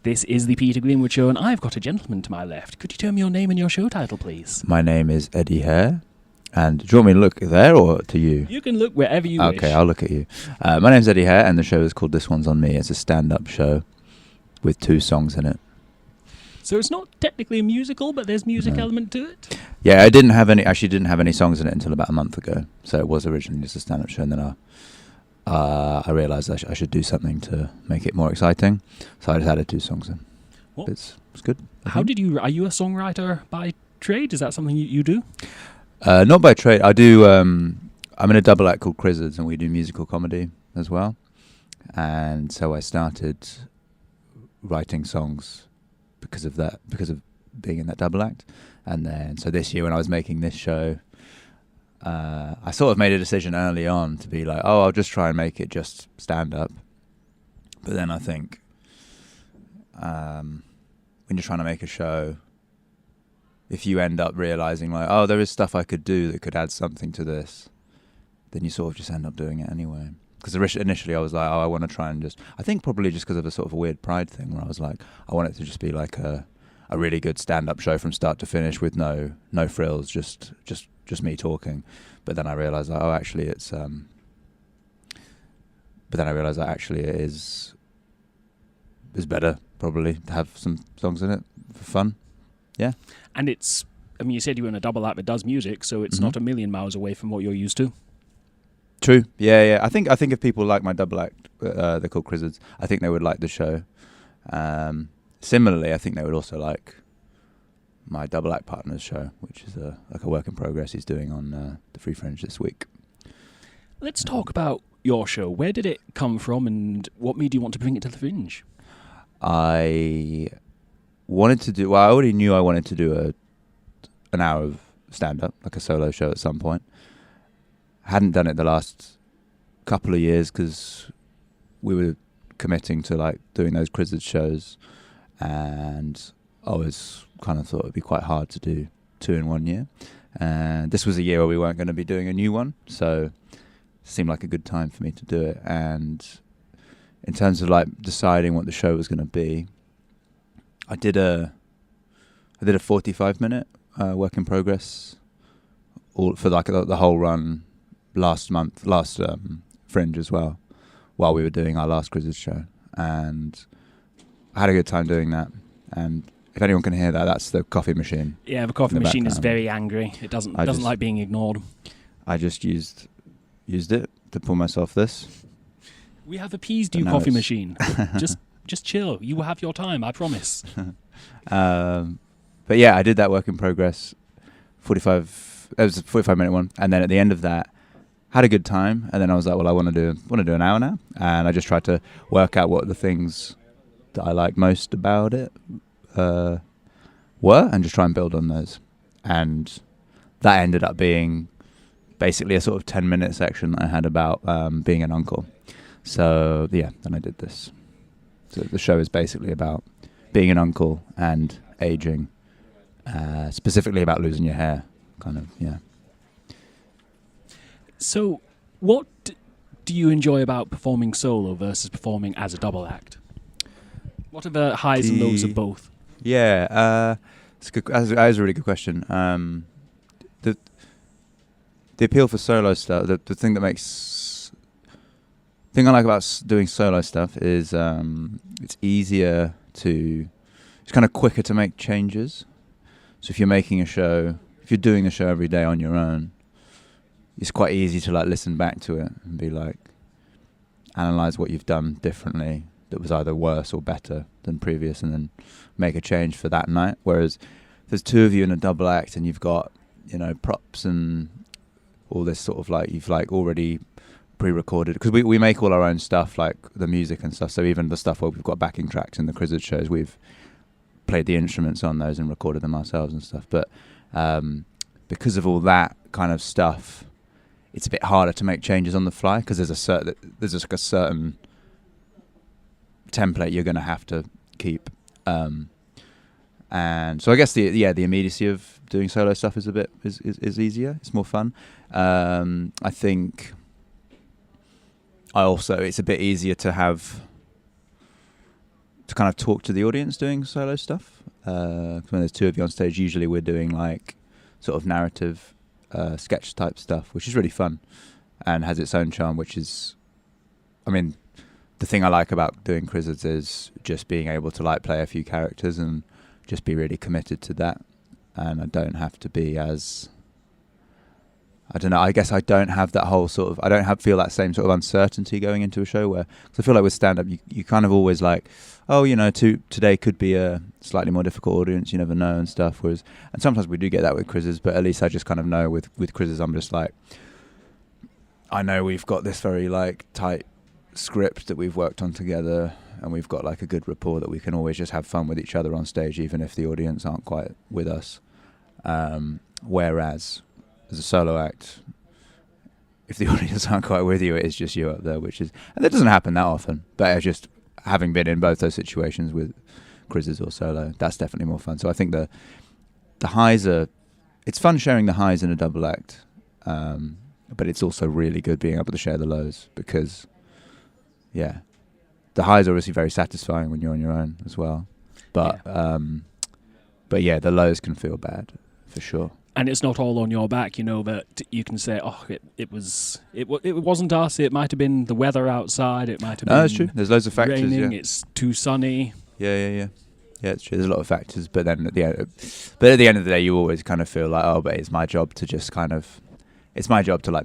This is the Peter Greenwood Show, and I've got a gentleman to my left. Could you tell me your name and your show title, please? My name is Eddy Hare. And do you want me to look there or to you? You can look wherever you wish. Okay, I'll look at you. My name's Eddy Hare, and the show is called This One's On Me. It's a stand-up show with 2 songs in it. So it's not technically a musical, but there's music element to it? Yeah, I didn't have any songs in it until about a month ago. So it was originally just a stand-up show, and then I realised I should do something to make it more exciting. So I just added 2 songs in. What? It's good. Are you a songwriter by trade? Is that something you do? Not by trade. I do. I'm in a double act called Crizzards, and we do musical comedy as well. And so I started writing songs because of being in that double act. And then so this year when I was making this show, I sort of made a decision early on to be like, I'll just try and make it just stand up. But then I think when you're trying to make a show, if you end up realizing like, there is stuff I could do that could add something to this, then you sort of just end up doing it anyway. Because initially I was like, I want to try and I think probably just because of a sort of a weird pride thing where I was like, I want it to just be like a really good stand-up show from start to finish with no frills, just me talking. But then I realized that actually it is better probably to have some songs in it for fun. Yeah. And you said you were in a double act that does music, so it's not a million miles away from what you're used to. True. Yeah. I think if people like my double act, they're called Crizzards, I think they would like the show. Similarly, I think they would also like my double act partner's show, which is a work in progress he's doing on the Free Fringe this week. Let's talk about your show. Where did it come from, and what made you want to bring it to the Fringe? I already knew I wanted to do an hour of stand-up, like a solo show at some point. Hadn't done it the last couple of years because we were committing to like doing those Crizzards shows, and I was kind of thought it'd be quite hard to do 2 in 1 year. And this was a year where we weren't going to be doing a new one, so it seemed like a good time for me to do it. And in terms of like deciding what the show was going to be, I did a 45-minute work in progress all for like the whole run last Fringe as well, while we were doing our last Crizzards show, and I had a good time doing that. And if anyone can hear that, that's the coffee machine. Yeah, the coffee machine is very angry. It doesn't like being ignored. I just used it to pull myself this. We have appeased you, coffee machine. Just chill. You will have your time, I promise. But yeah, I did that work in progress. It was a 45-minute one, and then at the end of that, had a good time. And then I was like, well, I want to do an hour now, and I just tried to work out what the things that I liked most about it were, and just try and build on those. And that ended up being basically a sort of 10-minute section that I had about being an uncle. So yeah, then I did this. So the show is basically about being an uncle and aging, specifically about losing your hair, kind of, yeah. So what do you enjoy about performing solo versus performing as a double act? What are the highs and lows of both? Yeah, it's good. That is a really good question. The appeal for solo stuff, the thing I like about doing solo stuff is it's easier it's kind of quicker to make changes. So if you're making a show, if you're doing the show every day on your own, it's quite easy to like listen back to it and be like, analyze what you've done differently that was either worse or better than previous, and then make a change for that night. Whereas if there's 2 of you in a double act and you've got, props and all this sort of like, you've like already pre-recorded, because we make all our own stuff, like the music and stuff. So even the stuff where we've got backing tracks in the Crizzards shows, we've played the instruments on those and recorded them ourselves and stuff. But because of all that kind of stuff, it's a bit harder to make changes on the fly, because there's just a certain template you're going to have to keep. And so I guess the immediacy of doing solo stuff is is easier. It's more fun. I think it's a bit easier to have to kind of talk to the audience doing solo stuff. 'Cause when there's two of you on stage, usually we're doing like sort of narrative sketch type stuff, which is really fun and has its own charm, which is, I mean, the thing I like about doing Crizzards is just being able to like play a few characters and just be really committed to that. And I don't have to be as, I don't know, I guess I don't have that whole sort of, I don't feel that same sort of uncertainty going into a show where, because I feel like with stand-up, you kind of always like, oh, you know, today could be a slightly more difficult audience, you never know and stuff. Whereas, and sometimes we do get that with Crizzards, but at least I just kind of know with Crizzards, I'm just like, I know we've got this very like tight script that we've worked on together, and we've got like a good rapport that we can always just have fun with each other on stage, even if the audience aren't quite with us. Whereas as a solo act, if the audience aren't quite with you, it is just you up there, which is, and that doesn't happen that often, but just having been in both those situations with Crizzards or solo, that's definitely more fun. So I think the highs are, it's fun sharing the highs in a double act, but it's also really good being able to share the lows, because yeah, the highs are obviously very satisfying when you're on your own as well, but yeah, the lows can feel bad for sure. And it's not all on your back, you know, that you can say, oh, it wasn't us, it might have been the weather outside, it might have been, that's true, there's loads of factors, raining, yeah. It's too sunny. Yeah, it's true, there's a lot of factors, but then at the end of the day, you always kind of feel like, oh, but it's my job to just kind of, it's my job to like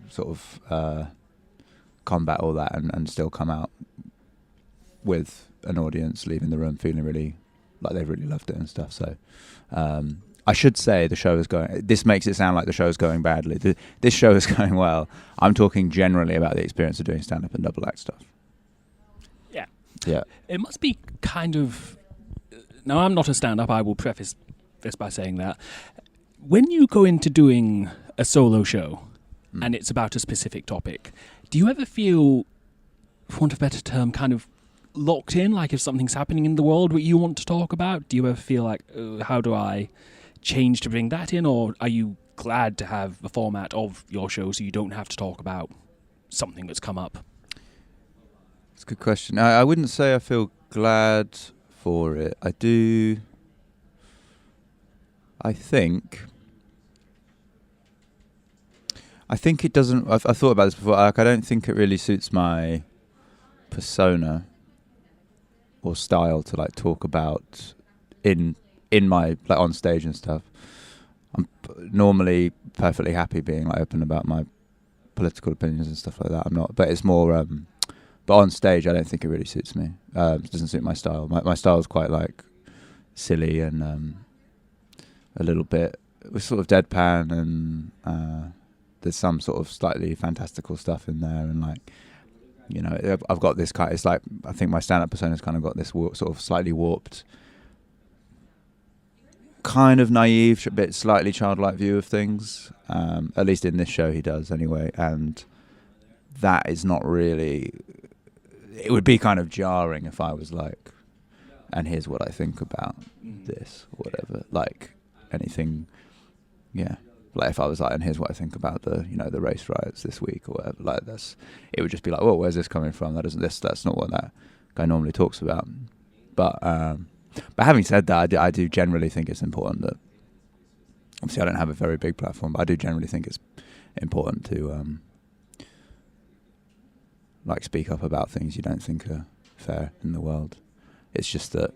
sort of combat all that and still come out with an audience leaving the room feeling really like they've really loved it and stuff. So I should say the show is going, this makes it sound like the show is going badly. This show is going well. I'm talking generally about the experience of doing stand-up and double act stuff. Yeah. It must be kind of, now I'm not a stand-up, I will preface this by saying that. When you go into doing a solo show and it's about a specific topic, do you ever feel, for want of a better term, kind of locked in? Like if something's happening in the world what you want to talk about, do you ever feel like, how do I change to bring that in? Or are you glad to have the format of your show so you don't have to talk about something that's come up? It's a good question. I wouldn't say I feel glad for it. I think it doesn't, I've thought about this before, like I don't think it really suits my persona or style to like talk about in my like on stage and stuff. I'm normally perfectly happy being like open about my political opinions and stuff like that. I'm not, but it's more but on stage I don't think it really suits me. It doesn't suit my style. My style is quite like silly and a little bit, we're sort of deadpan, and there's some sort of slightly fantastical stuff in there, and like, you know, I've got this kind, it's like, I think my stand-up persona's kind of got this sort of slightly warped, kind of naive, a bit slightly childlike view of things, at least in this show he does anyway, and that is not really, it would be kind of jarring if I was like, and here's what I think about this, or whatever, like anything, yeah. Like if I was like, and here's what I think about the, you know, the race riots this week or whatever, like this, it would just be like, well, where's this coming from? That's not what that guy normally talks about. But having said that, I do generally think it's important that, obviously I don't have a very big platform, but I do generally think it's important to like speak up about things you don't think are fair in the world. It's just that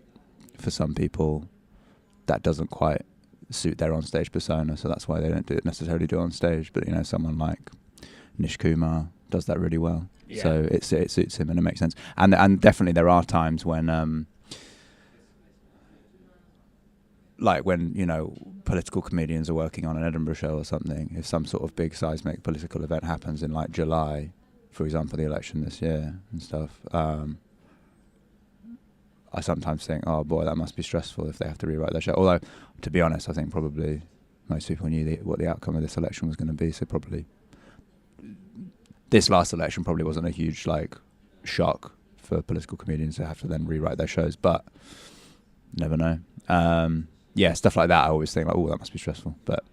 for some people that doesn't quite suit their on-stage persona, so that's why they don't necessarily do it on stage. But, you know, someone like Nish Kumar does that really well. Yeah. So it suits him and it makes sense. And definitely there are times when, like when, you know, political comedians are working on an Edinburgh show or something, if some sort of big seismic political event happens in like July, for example, the election this year and stuff, I sometimes think, oh boy, that must be stressful if they have to rewrite their show. Although, to be honest, I think probably most people knew what the outcome of this election was going to be. So probably this last election probably wasn't a huge like shock for political comedians to have to then rewrite their shows. But never know. Yeah, stuff like that. I always think like, oh, that must be stressful. But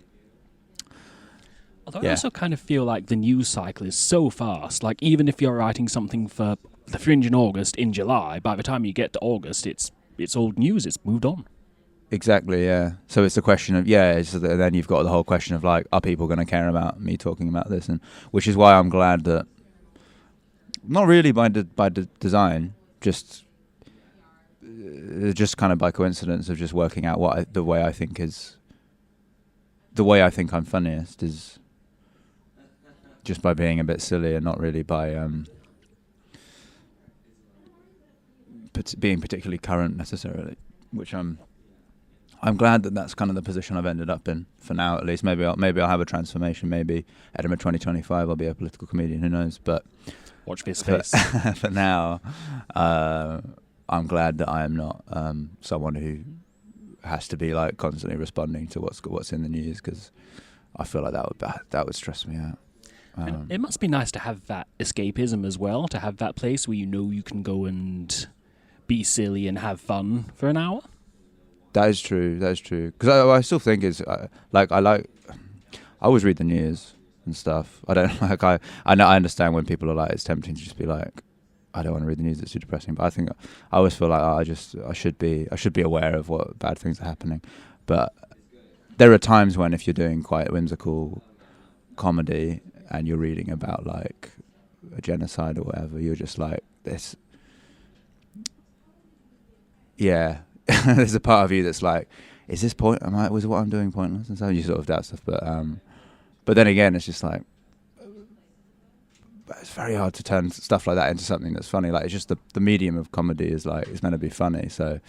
although I also kind of feel like the news cycle is so fast. Like even if you're writing something for the Fringe in August in July, by the time you get to August, it's old news. It's moved on. Exactly, yeah. So it's a question of, then you've got the whole question of, like, are people going to care about me talking about this? And which is why I'm glad that, not really by design, just kind of by coincidence of just working out the way I think I'm funniest is just by being a bit silly and not really by being particularly current necessarily, which I'm glad that that's kind of the position I've ended up in for now, at least. Maybe I'll have a transformation. Maybe Edinburgh 2025 I'll be a political comedian. Who knows? But watch this space. For now, I'm glad that I am not someone who has to be like constantly responding to what's in the news, because I feel like that would stress me out. And it must be nice to have that escapism as well, to have that place where you know you can go and be silly and have fun for an hour. That is true. Because I still think it's I always read the news and stuff. I don't I understand when people are like, it's tempting to just be like, I don't want to read the news, it's too depressing. But I always feel like I should be aware of what bad things are happening. But there are times when, if you're doing quite whimsical comedy and you're reading about like a genocide or whatever, you're just like this. Yeah. There's a part of you that's like, is this was what I'm doing pointless? And so you sort of doubt stuff, but then again, it's just like, it's very hard to turn stuff like that into something that's funny. Like, it's just the medium of comedy is like, it's meant to be funny. So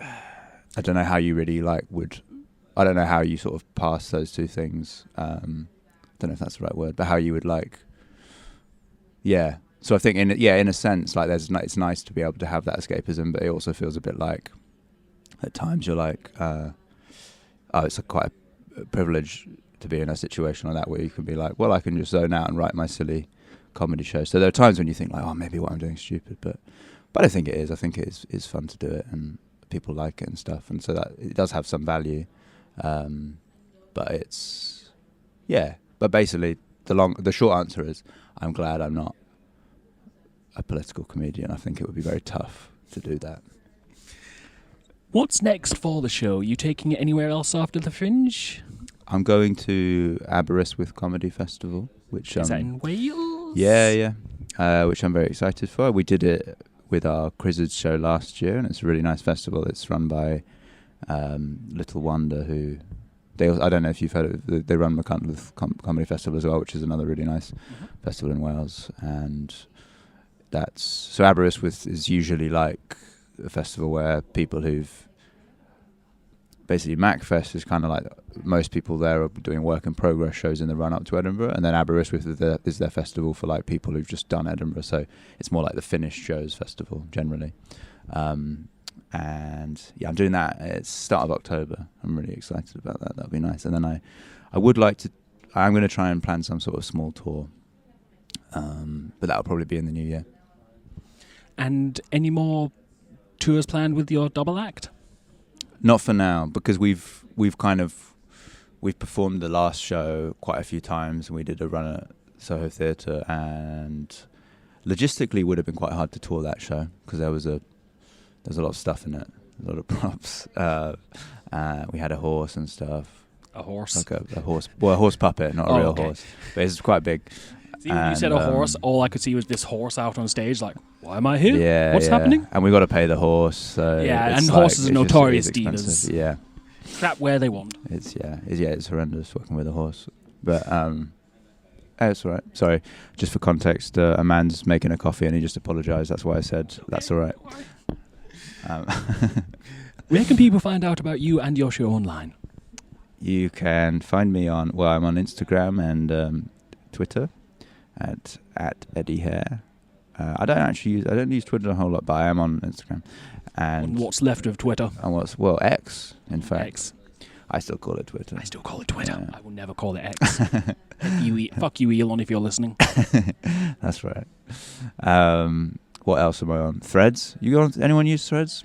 I don't know how you really I don't know how you sort of pass those two things. Don't know if that's the right word, but how you would So I think in a sense, like it's nice to be able to have that escapism, but it also feels a bit like at times you're like, it's quite a privilege to be in a situation like that where you can be like, well, I can just zone out and write my silly comedy show. So there are times when you think like, oh, maybe what I'm doing is stupid, but I don't think it is. I think it is fun to do it, and people like it and stuff, and so that it does have some value. But it's But basically, the short answer is, I'm glad I'm not a political comedian. I think it would be very tough to do that. What's next for the show? You taking it anywhere else after the Fringe? I'm going to Aberystwyth Comedy Festival, which is that in Wales? Yeah. Which I'm very excited for. We did it with our Grizzards show last year, and it's a really nice festival. It's run by Little Wonder, who I don't know if you've heard of it. They run Machynlleth Comedy Festival as well, which is another really nice festival in Wales. And so Aberystwyth is usually like a festival where people who've basically, Macfest is kind of like most people there are doing work in progress shows in the run up to Edinburgh, and then Aberystwyth is their festival for like people who've just done Edinburgh, so it's more like the finished shows festival generally. And yeah, I'm doing that. It's start of October. I'm really excited about that. That'll be nice. And then I'm going to try and plan some sort of small tour, but that'll probably be in the new year. And any more tours planned with your double act? Not for now, because we've performed the last show quite a few times, and we did a run at Soho Theatre, and logistically would have been quite hard to tour that show because there was a lot of stuff in it, a lot of props. We had a horse and stuff. A horse? Like a horse. Well, a horse puppet, not a real horse. But it's quite big. See, when you said a horse, all I could see was this horse out on stage, like, why am I here? Yeah, what's happening? And we got to pay the horse. So and horses are notorious dealers. Yeah. Crap where they want. It's horrendous working with a horse. But it's all right. Sorry, just for context, a man's making a coffee and he just apologised. That's why I said that's all right. Where can people find out about you and your show online? You can find me I'm on Instagram and Twitter at Eddy Hare. I don't use Twitter a whole lot, but I am on Instagram. And what's left of Twitter? And X, in fact. X. I still call it Twitter. I still call it Twitter. Yeah. I will never call it X. Fuck you, Elon, if you're listening. That's right. What else am I on? Threads? Anyone use Threads?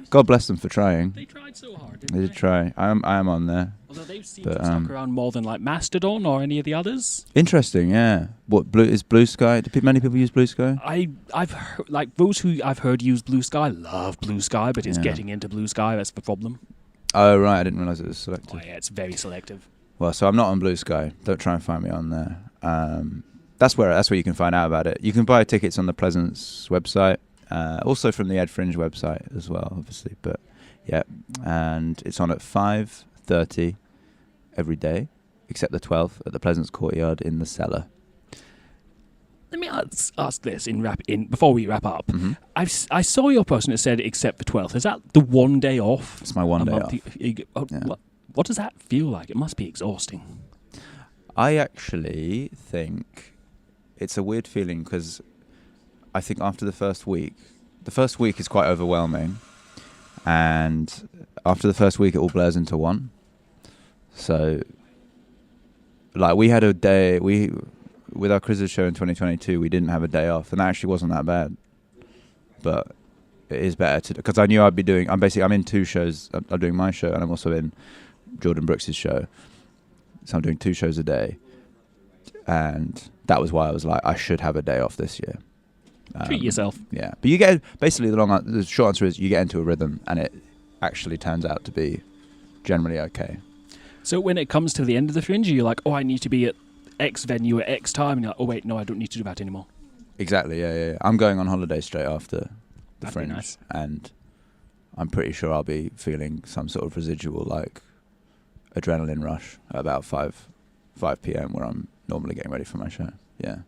God bless them for trying. They tried so hard, They did try. I am on there. Although they've seemed But, to have stuck around more than like Mastodon or any of the others. Interesting, yeah. What is Blue Sky? Many people use Blue Sky? I've heard, like those who I've heard use Blue Sky love Blue Sky, but it's Yeah. getting into Blue Sky that's the problem. Oh right, I didn't realise it was selective. Oh yeah, it's very selective. Well, so I'm not on Blue Sky. Don't try and find me on there. That's where you can find out about it. You can buy tickets on the Pleasance website, also from the Ed Fringe website as well, obviously. But yeah, and it's on at 5:30 every day, except the 12th at the Pleasance Courtyard in the Cellar. Let me ask this before we wrap up. Mm-hmm. I saw your post and it said except the 12th. Is that the one day off? It's my one day off. Yeah. What does that feel like? It must be exhausting. I actually think it's a weird feeling because I think after the first week is quite overwhelming, and after the first week it all blurs into one. So, like, we had a day with our Crizzes show in 2022, we didn't have a day off, and that actually wasn't that bad. But it is better because I knew I'd be doing. I'm in 2 shows. I'm doing my show, and I'm also in Jordan Brooks's show. So I'm doing 2 shows a day, and that was why I was like, I should have a day off this year. Treat yourself. Yeah, but you get basically the short answer is you get into a rhythm, and it actually turns out to be generally okay. So when it comes to the end of the Fringe, you're like, oh, I need to be at X venue at X time, and you're like, oh wait, no, I don't need to do that anymore. Exactly. Yeah. I'm going on holiday straight after the That'd Fringe, be nice. and I'm pretty sure I'll be feeling some sort of residual like adrenaline rush at about 5 p.m. where I'm normally getting ready for my show. Yeah.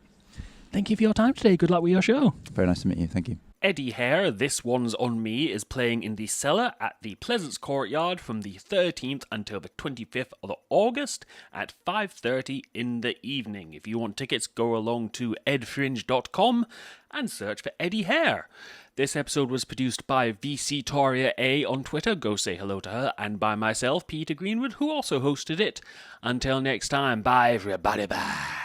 Thank you for your time today. Good luck with your show. Very nice to meet you. Thank you. Eddy Hare, This One's on Me, is playing in the Cellar at the Pleasance Courtyard from the 13th until the 25th of August at 5:30 in the evening. If you want tickets, go along to edfringe.com and search for Eddy Hare. This episode was produced by VC Toria A on Twitter, go say hello to her, and by myself, Peter Greenwood, who also hosted it. Until next time, bye everybody, bye.